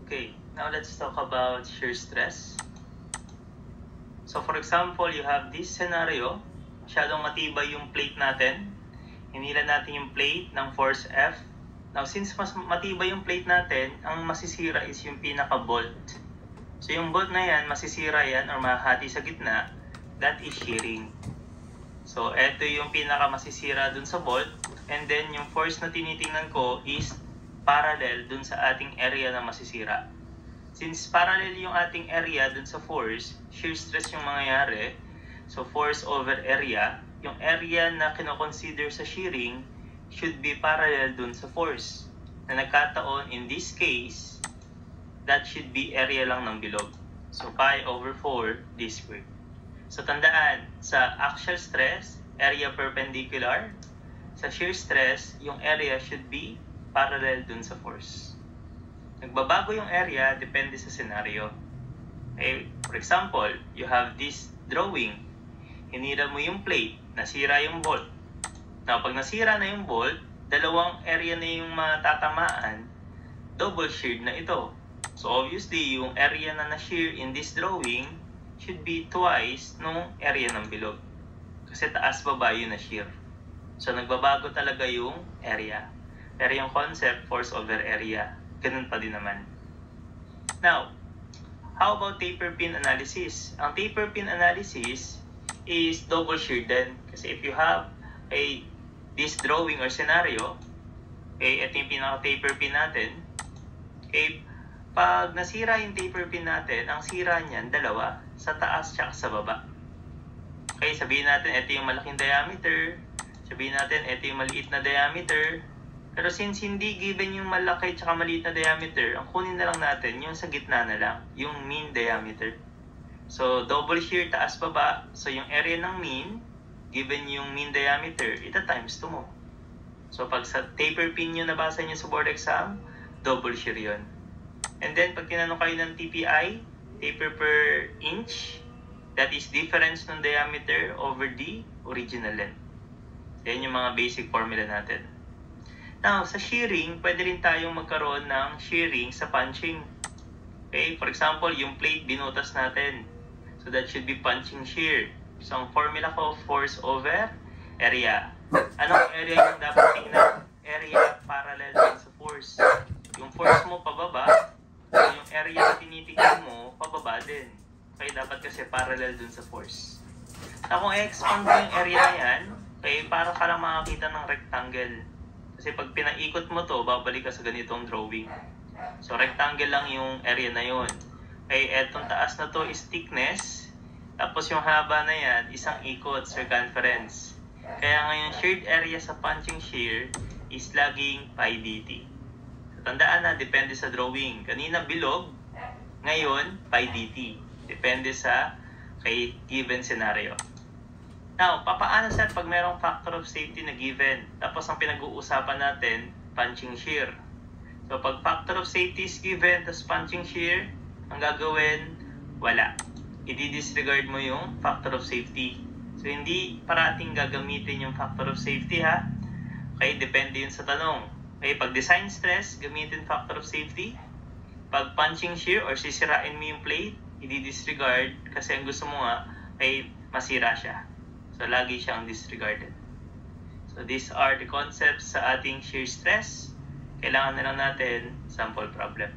Okay, now let's talk about shear stress. So for example, you have this scenario, masyadong matibay yung plate natin. Hinila natin yung plate ng force F. Now since mas matibay yung plate natin, ang masisira is yung pinaka-bolt. So yung bolt na yan, masisira yan or mahati sa gitna, that is shearing. So eto yung pinaka-masisira dun sa bolt, and then yung force na tinitingnan ko is parallel dun sa ating area na masisira. Since parallel yung ating area dun sa force, shear stress yung mangyayari. So force over area, yung area na kinoconsider sa shearing should be parallel dun sa force. Na nagkataon, in this case, that should be area lang ng bilog. So pi over 4 d squared. So tandaan, sa axial stress, area perpendicular. Sa shear stress, yung area should be parallel dun sa force. Nagbabago yung area depende sa scenario. Okay? For example, you have this drawing. Hinira mo yung plate, nasira yung bolt. Now, pag nasira na yung bolt, dalawang area na yung matatamaan, double sheared na ito. So obviously, yung area na na-shear in this drawing should be twice nung area ng bilog. Kasi taas-baba yun na-shear. So nagbabago talaga yung area. Pero yung concept, force over area, ganun pa din naman. Now, how about taper pin analysis? Ang taper pin analysis is double shear din. Kasi if you have this drawing or scenario, ito yung pinaka-taper pin natin. Pag nasira yung taper pin natin, ang sira niyan, dalawa, sa taas at sa baba. Sabihin natin, ito yung malaking diameter. Sabihin natin, ito yung maliit na diameter. Pero since hindi given yung malaki at maliit na diameter, ang kunin na lang natin yung sa gitna na lang, yung mean diameter. So, double shear taas-baba. So, yung area ng mean, given yung mean diameter, ita times 2 mo. So, pag sa taper pin yung nabasa nyo sa board exam, double shear yun. And then, pag tinanong kayo ng TPI, taper per inch, that is difference ng diameter over the original length. Yan yung mga basic formula natin. Now, sa shearing, pwede rin tayong magkaroon ng shearing sa punching. Okay? For example, yung plate binutas natin. So, that should be punching shear. So, ang formula ko, force over area. Anong area yung dapat tingnan? Area parallel sa force. Yung force mo pababa, so yung area na tinitingnan mo, pababa din. Okay, dapat kasi parallel dun sa force. Now, kung i-expand mo yung area na yan, para ka lang makakita ng rectangle. Kasi pag pinaikot mo to, babalik ka sa ganitong drawing. So, rectangle lang yung area na yun. Etong taas na to is thickness. Tapos yung haba na yan, isang ikot, circumference. Kaya ngayon, sheared area sa punching shear is laging pi dt. So, tandaan na, depende sa drawing. Kanina bilog, ngayon pi dt. Depende sa given scenario. Now, papaano sir pag merong factor of safety na given? Tapos ang pinag-uusapan natin, punching shear. So, pag factor of safety is given, tapos punching shear, ang gagawin, wala. I-disregard mo yung factor of safety. So, hindi parating gagamitin yung factor of safety ha. Okay, depende yun sa tanong. Okay, pag design stress, gamitin factor of safety. Pag punching shear or sisirain mo yung plate, i-disregard kasi ang gusto mo nga ay masira siya. So, lagi siyang disregarded. So, these are the concepts sa ating shear stress. Kailangan na lang natin sample problem.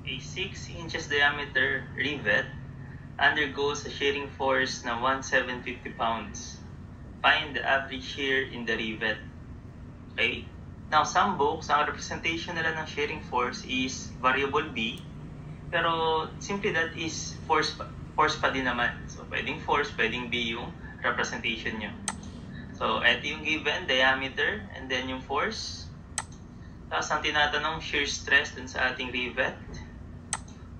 A 6 inches diameter rivet undergoes a shearing force na 1,750 pounds. Find the average shear in the rivet. Okay? Now, some books, ang representation nila ng shearing force is variable B. Pero, simply that is force pa din naman. So, pwedeng force, pwedeng B yung representation nyo. So, ito yung given, diameter, and then yung force. Tapos, ang tinatanong, shear stress dun sa ating rivet.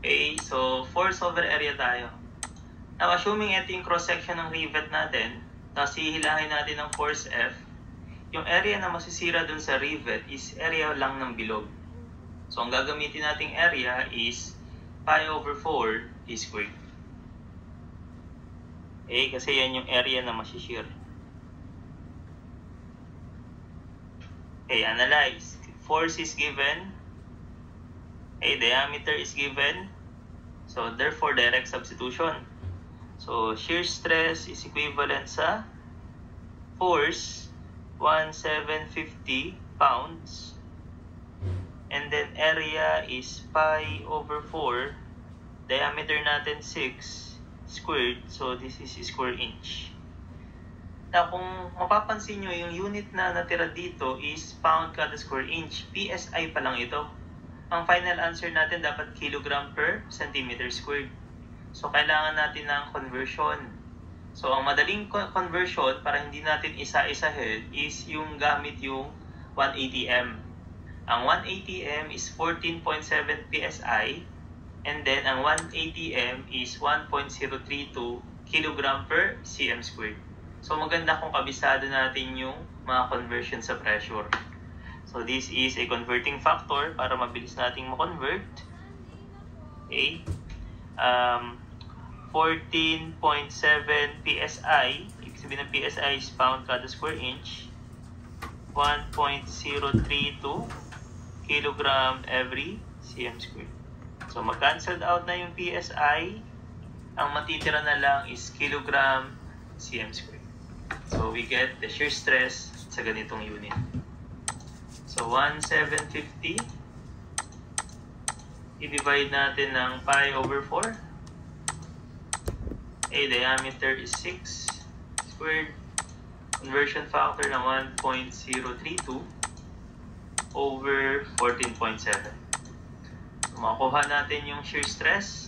Okay, so, force over area tayo. Now, assuming ito yung cross-section ng rivet natin, tapos hihilahin natin ng force F, yung area na masisira dun sa rivet is area lang ng bilog. So, ang gagamitin nating area is pi over 4 d squared. Kasi yan yung area na masishear. Analyze. Force is given Okay, diameter is given. So, therefore, direct substitution. So, shear stress is equivalent sa force, 1,750 pounds. And then, area is pi over 4. Diameter natin 6 squared. So, this is square inch. Now, kung mapapansin nyo, yung unit na natira dito is pound kada square inch. PSI pa lang ito. Ang final answer natin dapat kilogram per centimeter squared. So, kailangan natin ng conversion. So, ang madaling conversion para hindi natin isa-isahin is yung gamit yung 180 m. Ang 180 m is 14.7 PSI and then ang 180 m is 1.032 kilogram per cm squared. So, maganda kung kabisado natin yung mga conversion sa pressure. So, this is a converting factor para mabilis nating ma-convert. Okay. 14.7 PSI. Ibig sabihin ng PSI is pound kada square inch. 1.032 kilogram every cm squared. So, mag-cancelled out na yung PSI. Ang matitira na lang is kilogram cm squared. So, we get the shear stress sa ganitong unit. So, 1,750. I-divide natin ng pi over 4. A diameter is 6 squared. Conversion factor ng 1.032 over 14.7. So, makuha natin yung shear stress.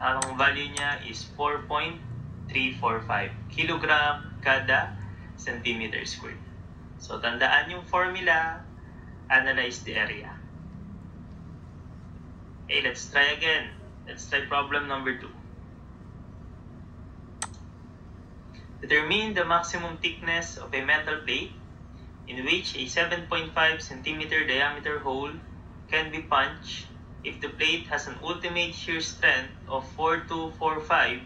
Ang value niya is 4.345 kilogram kada centimeter squared. So, tandaan yung formula, analyze the area. Okay, let's try again. Let's try problem number 2. Determine the maximum thickness of a metal plate in which a 7.5 cm diameter hole can be punched if the plate has an ultimate shear strength of 4245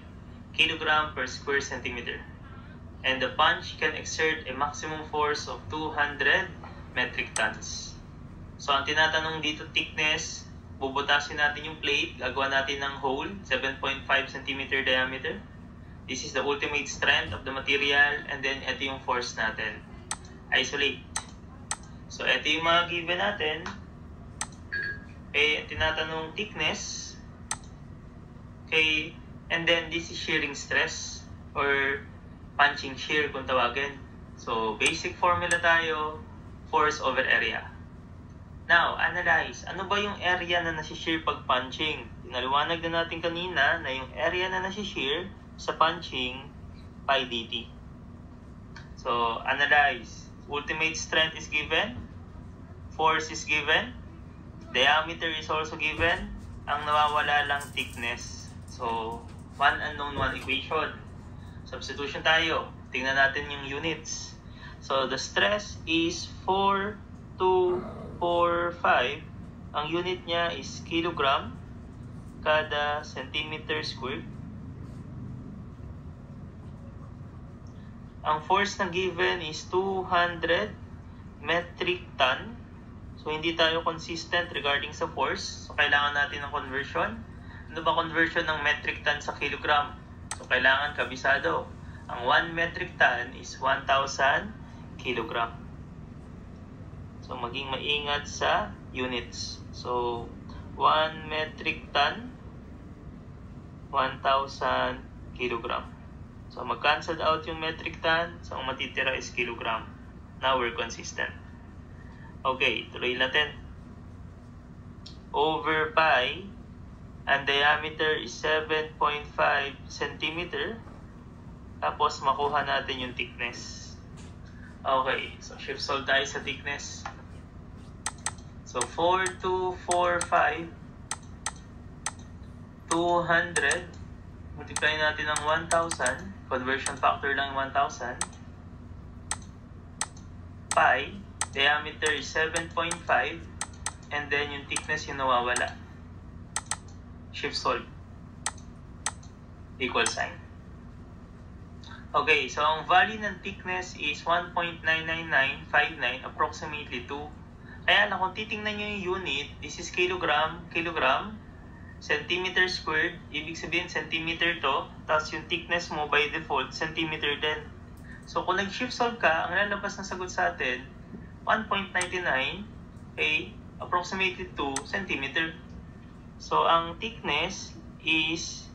kg per square centimeter and the punch can exert a maximum force of 200 metric tons. So, ang tinatanong dito, thickness, bubutasin natin yung plate, gagawa natin ng hole, 7.5 cm diameter. This is the ultimate strength of the material, and then ito yung force natin. Isolate. So, ito yung mga given natin. Okay, tinatanong thickness. Okay, and then this is shearing stress or punching shear kung tawagin. So, basic formula tayo, force over area. Now, analyze. Ano ba yung area na nasi-shear pag punching? Pinaliwanag na natin kanina na yung area na nasi-shear sa punching, pi dt. So, analyze. Ultimate strength is given. Force is given. Diameter is also given. Ang nawawala lang thickness. So, one unknown, one equation. Substitution tayo. Tingnan natin yung units. So, the stress is 4,245. Ang unit niya is kilogram kada centimeter squared. Ang force na given is 200 metric ton. So, hindi tayo consistent regarding sa force. So, kailangan natin ng conversion. Ano ba conversion ng metric ton sa kilogram? So, kailangan kabisado. Ang 1 metric ton is 1,000 kilogram. So, maging maingat sa units. So, 1 metric ton, 1,000 kilogram. So, mag-cancel out yung metric ton. So, ang matitira is kilogram. Now, we're consistent. Okay, tuloy natin. Over pi, ang diameter is 7.5 centimeter. Tapos, makuha natin yung thickness. Okay, so shift solve tayo sa thickness. So, 4,245, 200, multiply natin ng 1,000, conversion factor lang 1,000, pi, diameter is 7.5, and then yung thickness yung nawawala. Shift solve. Equal sign. Okay, so ang value ng thickness is 1.99959, approximately 2. Kaya lang, kung titingnan nyo yung unit, this is kilogram, centimeter squared, ibig sabihin centimeter to, tapos yung thickness mo by default, centimeter din. So kung nag-shift solve ka, ang lalabas na sagot sa atin, 1.99 ay approximately 2 centimeter. So ang thickness is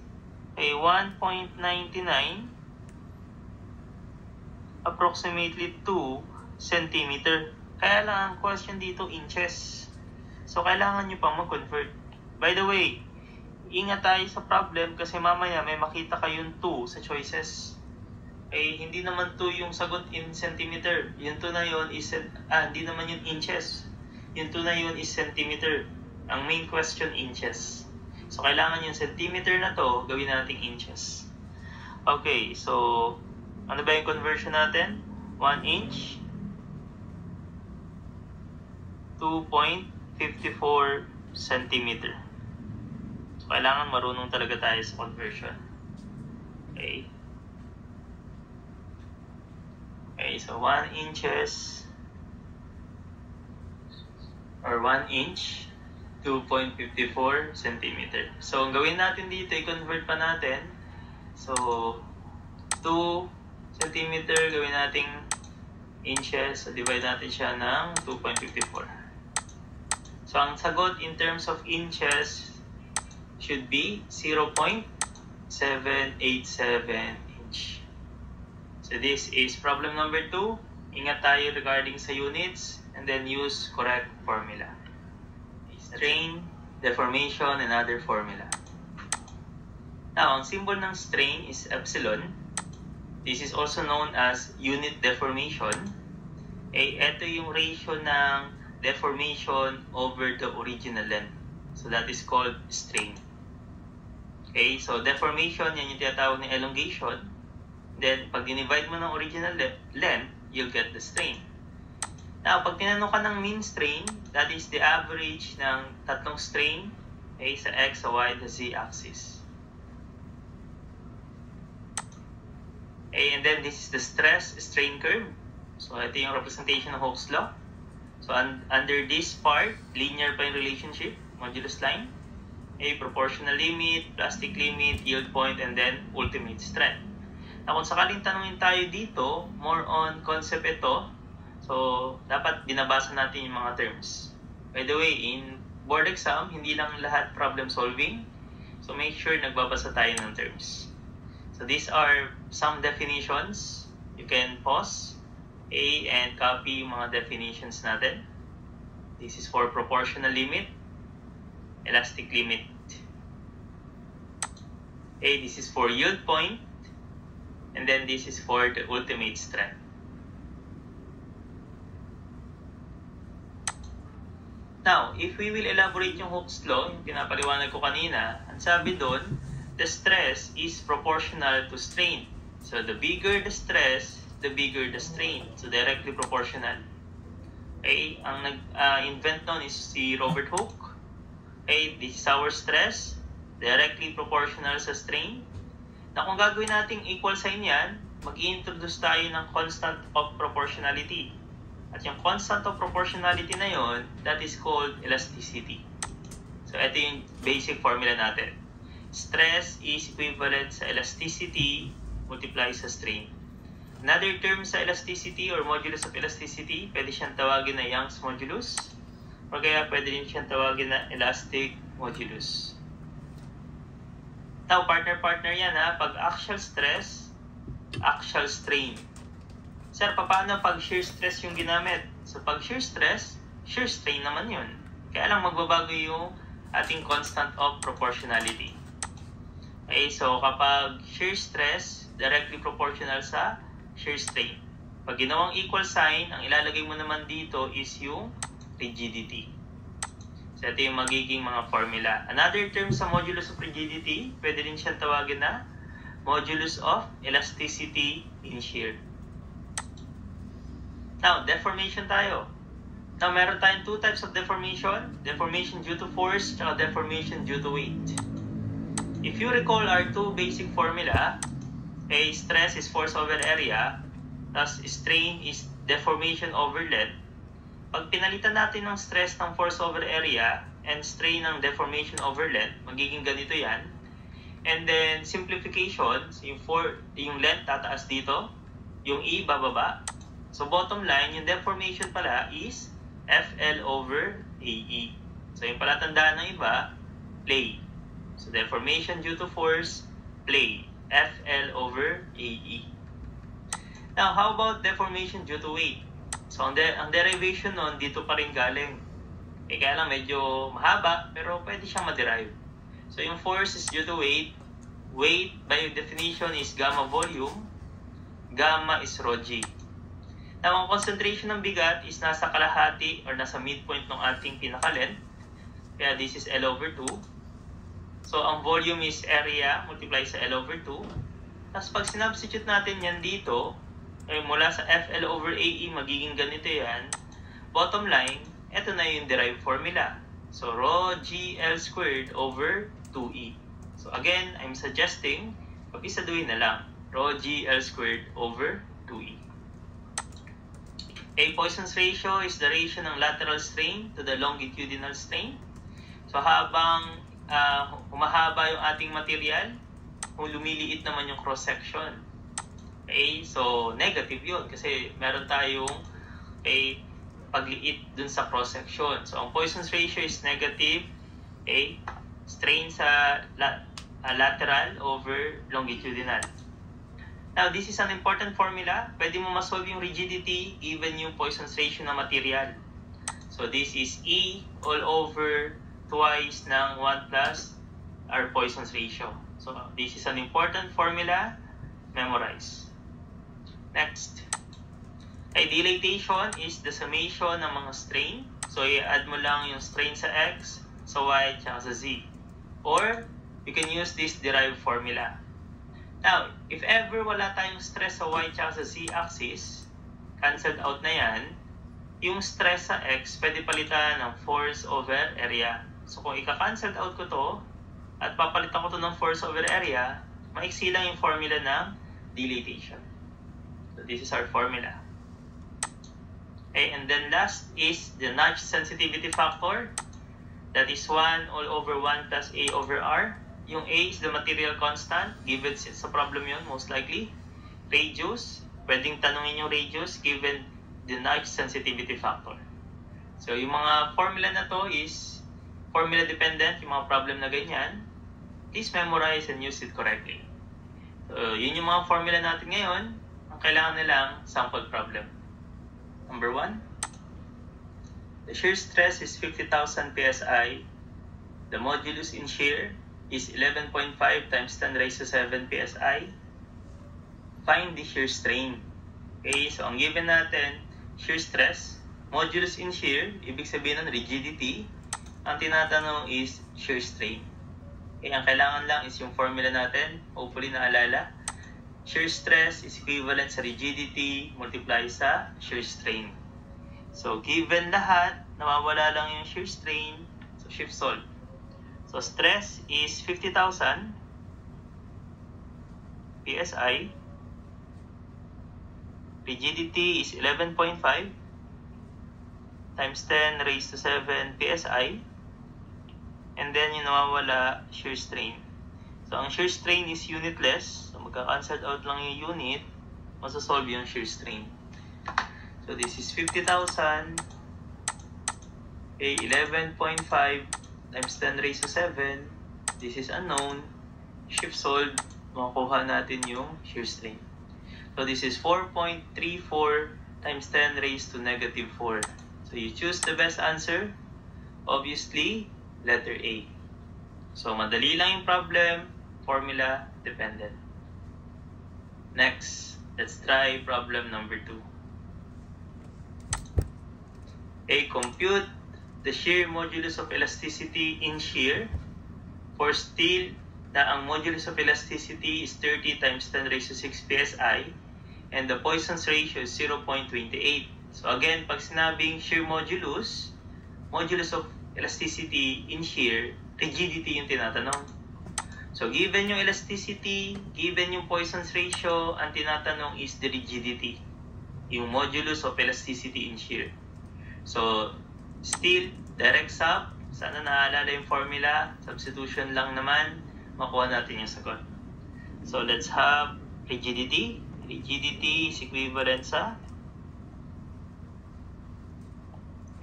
ay 1.99 approximately 2 centimeter. Kaya lang ang question dito inches. So kailangan nyo pang mag-convert. By the way, ingat tayo sa problem kasi mamaya may makita kayong 2 sa choices. Eh, hindi naman 2 yung sagot in centimeter. Yung 2 na yun is, hindi naman yung inches. Yung 2 na yun is centimeter. Ang main question, inches. So, kailangan yung centimeter na to, gawin natin inches. Okay, so, ano ba yung conversion natin? 1 inch, 2.54 centimeter. So, kailangan marunong talaga tayo sa conversion. Okay. Okay, so 1 inches or 1 inch, 2.54 centimeter. So, ang gawin natin dito, i-convert pa natin. So, 2 centimeter, gawin natin inches. So, divide natin siya ng 2.54. So, ang sagot in terms of inches should be 0.787 inch. So this is problem number 2. Ingat tayo regarding sa units and then use correct formula. Strain, deformation, and other formula. Now, ang symbol ng strain is epsilon. This is also known as unit deformation. Eh, ito yung ratio ng deformation over the original length. So that is called strain. Okay, so deformation, yan yung tinatawag ng elongation. Then, pag dinivide mo ng original length, you'll get the strain. Now, pag tinanong ka ng mean strain, that is the average ng tatlong strain sa X, sa Y, the Z axis. Okay, and then this is the stress-strain curve. So, ito yung representation ng Hooke's law. So, under this part, linear pa yung relationship, modulus line, proportional limit, plastic limit, yield point, and then ultimate strength. Na kung sakaling tanungin tayo dito, more on concept ito, so dapat binabasa natin yung mga terms. By the way, in board exam, hindi lang lahat problem solving, so make sure nagbabasa tayo ng terms. So these are some definitions. You can pause and copy yung mga definitions natin. This is for proportional limit, elastic limit. This is for yield point, and then this is for the ultimate strength. Now, if we will elaborate yung Hooke's law, yung pinapaliwanag ko kanina, ang sabi doon, the stress is proportional to strain. So, the bigger the stress, the bigger the strain. So, directly proportional. Okay, ang nag-invent nun is si Robert Hooke. Okay, this is our stress, directly proportional sa strain. Na kung gagawin nating equal sign yan, mag-i-introduce tayo ng constant of proportionality. At yung constant of proportionality na yon, that is called elasticity. So, ito yung basic formula natin. Stress is equivalent sa elasticity multiplied sa strain. Another term sa elasticity or modulus of elasticity, pwede siyang tawagin na Young's modulus, o kaya pwede rin siyang tawagin na elastic modulus. Now, partner-partner yan ha. Pag axial stress, axial strain. Sir, paano pag shear stress yung ginamit? So, pag shear stress, shear strain naman yun. Kaya lang magbabago yung ating constant of proportionality. Okay, so kapag shear stress, directly proportional sa shear strain. Pag ginawang equal sign, ang ilalagay mo naman dito is yung rigidity. So, ito yung magiging mga formula. Another term sa modulus of rigidity, pwede rin siyang tawagin na modulus of elasticity in shear. Now, deformation tayo. Now, meron tayong two types of deformation. Deformation due to force, at deformation due to weight. If you recall our two basic formula, stress is force over area, thus strain is deformation over length, pag pinalitan natin ng stress ng force over area and strain ng deformation over length, magiging ganito yan. And then simplification, yung length tataas dito, yung E bababa. So bottom line, yung deformation pala is FL over AE. So yung palatandaan ng iba, play. So deformation due to force, play. FL over AE. Now, how about deformation due to weight? So ang derivation nun, dito pa rin galing. Kaya lang medyo mahaba, pero pwede siyang ma-derive. So yung force is due to weight. Weight by definition is gamma volume. Gamma is rho g. Now, ang concentration ng bigat is nasa kalahati or nasa midpoint ng ating pinaka-length. Kaya this is L over 2. So, ang volume is area multiply sa L over 2. Tapos, pag sinubstitute natin yan dito, mula sa FL over AE, magiging ganito yan. Bottom line, ito na yung derived formula. So, rho g L squared over 2E. So, again, I'm suggesting, pag-isaduhin na lang. Rho g L squared over 2E. A Poisson's ratio is the ratio ng lateral strain to the longitudinal strain. So, habang humahaba yung ating material, kung lumiliit naman yung cross-section. Okay? So, negative yun kasi meron tayong pagliit dun sa cross-section. So, ang Poisson's ratio is negative. Okay? Strain sa lateral over longitudinal. Now, this is an important formula. Pwede mo masolve yung rigidity given yung Poisson's ratio ng material. So, this is E all over twice ng 1 plus our Poisson's ratio. So, this is an important formula. Memorize. Next. A dilatation is the summation ng mga strain. So, i-add mo lang yung strain sa X, sa Y, at sa Z. Or, you can use this derived formula. Now, if ever wala tayong stress sa Y at sa Z axis, cancelled out na yan, yung stress sa X, pwede palitan ng force over area. So, kung ika-cancelled out ko to, at papalitan ko to ng force over area, maiksi lang yung formula ng dilatation. So, this is our formula. Okay, and then last is the notch sensitivity factor. That is 1 all over 1 plus A over R. Yung A is the material constant, given sa problem yun, most likely. Radius, pwedeng tanungin yung radius given the notch sensitivity factor. So, yung mga formula na to is formula dependent, yung mga problem na ganyan. Please memorize and use it correctly. So, yun yung mga formula natin ngayon. Ang kailangan nilang sample problem. Number 1. The shear stress is 50,000 psi. The modulus in shear is 11.5 times 10 raised to 7 psi. Find the shear strain. Okay, so ang given natin, shear stress, modulus in shear, ibig sabihin ng rigidity. Ang tinatanong is shear strain. Okay, ang kailangan lang is yung formula natin, hopefully naalala. Shear stress is equivalent sa rigidity multiply sa shear strain. So, given lahat, nawawala lang yung shear strain. So, shift solve. So, stress is 50,000 psi. Rigidity is 11.5 times 10 raised to 7 psi. And then, yung nawawala, shear strain. So, ang shear strain is unitless. So, magka-cancel out lang yung unit. Masasolve yung shear strain. So, this is 50,000. Okay, 11.5 times 10 raised to 7. This is unknown. Shift solve. Makukuha natin yung shear strain. So, this is 4.34 times 10 raised to negative 4. So, you choose the best answer. Obviously, letter A. So, madali lang yung problem. Formula dependent. Next, let's try problem number 2. A, compute the shear modulus of elasticity in shear for steel na ang modulus of elasticity is 30 times 10 raised to 6 psi and the Poisson's ratio is 0.28. So again, pag sinabing shear modulus, modulus of elasticity in shear, rigidity yung tinatanong. So given yung elasticity, given yung Poisson's ratio, ang tinatanong is the rigidity, yung modulus of elasticity in shear. So, still, direct sub. Sana naalala yung formula. Substitution lang naman. Makuha natin yung sagot. So, let's have rigidity. Rigidity is equivalent sa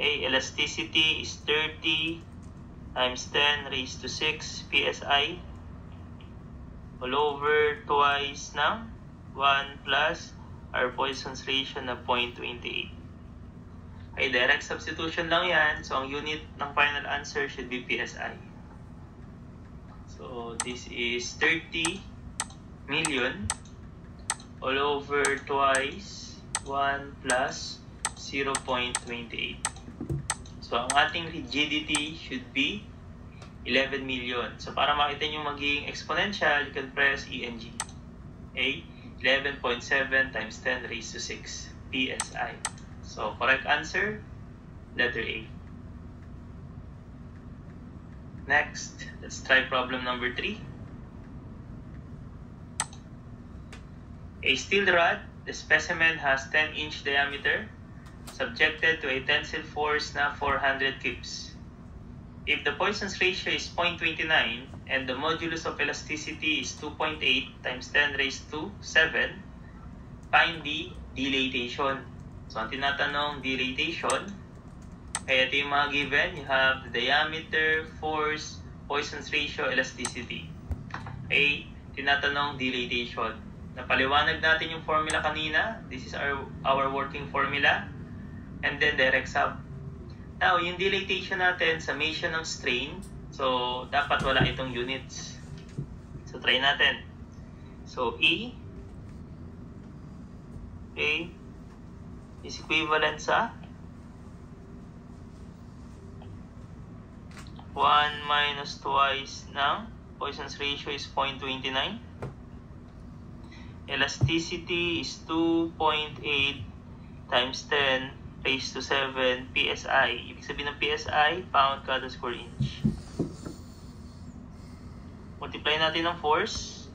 elasticity is 30 times 10 raised to 6 psi all over twice ng 1 plus our Poisson's ratio na 0.28. Okay, direct substitution lang yan. So, ang unit ng final answer should be psi. So, this is 30 million all over twice 1 plus 0.28. So, ang ating rigidity should be 11 million. So, para makita nyo magiging exponential, you can press ENG. Okay? 11.7 times 10 raised to 6 psi. So, correct answer, letter A. Next, let's try problem number 3. A steel rod, the specimen has 10-inch diameter, subjected to a tensile force na 400 kips. If the Poisson's ratio is 0.29 and the modulus of elasticity is 2.8 times 10 raised to 7, find the dilatation. So, ang tinatanong dilatation, kaya ito yung mga given. You have the diameter, force, Poisson's ratio, elasticity. Okay, tinatanong dilatation. Napaliwanag natin yung formula kanina. This is our working formula. And then direct sub. Now, yung dilatation natin, summation ng strain. So, dapat wala itong units. So, try natin. So, E is equivalent sa 1 minus twice ng Poisson's ratio is 0.29. Elasticity is 2.8 times 10 raised to 7 psi. Ibig sabihin ng psi, pound kada square inch. Multiply natin ng force.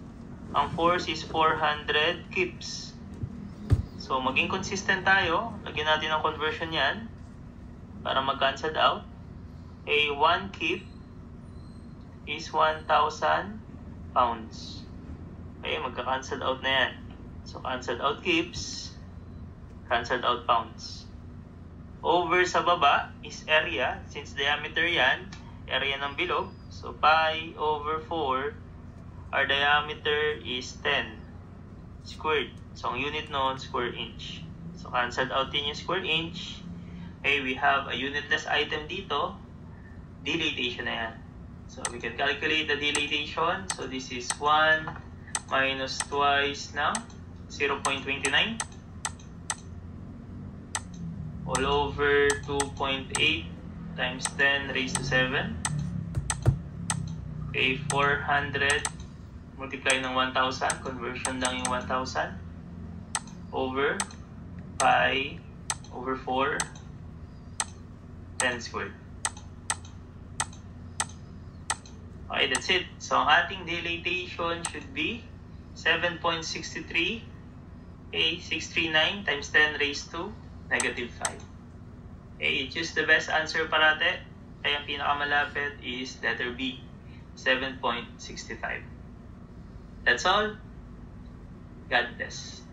Ang force is 400 kips. So, maging consistent tayo. Lagyan natin ng conversion yan para mag-cancel out. A 1 kip is 1,000 pounds. Okay, magka-cancel out na yan. So, cancel out kips, cancel out pounds. Over sa baba is area. Since diameter yan, area ng bilog. So, pi over 4, our diameter is 10 squared. So, ang unit noon, square inch. So, cancelled out din yung square inch. Okay, we have a unitless item dito. Dilatation na yan. So, we can calculate the dilatation. So, this is 1 minus twice ng 0.29. All over 2.8 times 10 raised to 7. Okay, 400 multiply ng 1,000. Conversion lang yung 1,000. Over pi over 4 10 squared. Okay, that's it. So, ang ating dilatation should be 7.63. Okay, 639 times 10 raised to negative 5. Okay, choose the best answer parate. Kaya ang pinakamalapit is letter B, 7.65. That's all. God bless.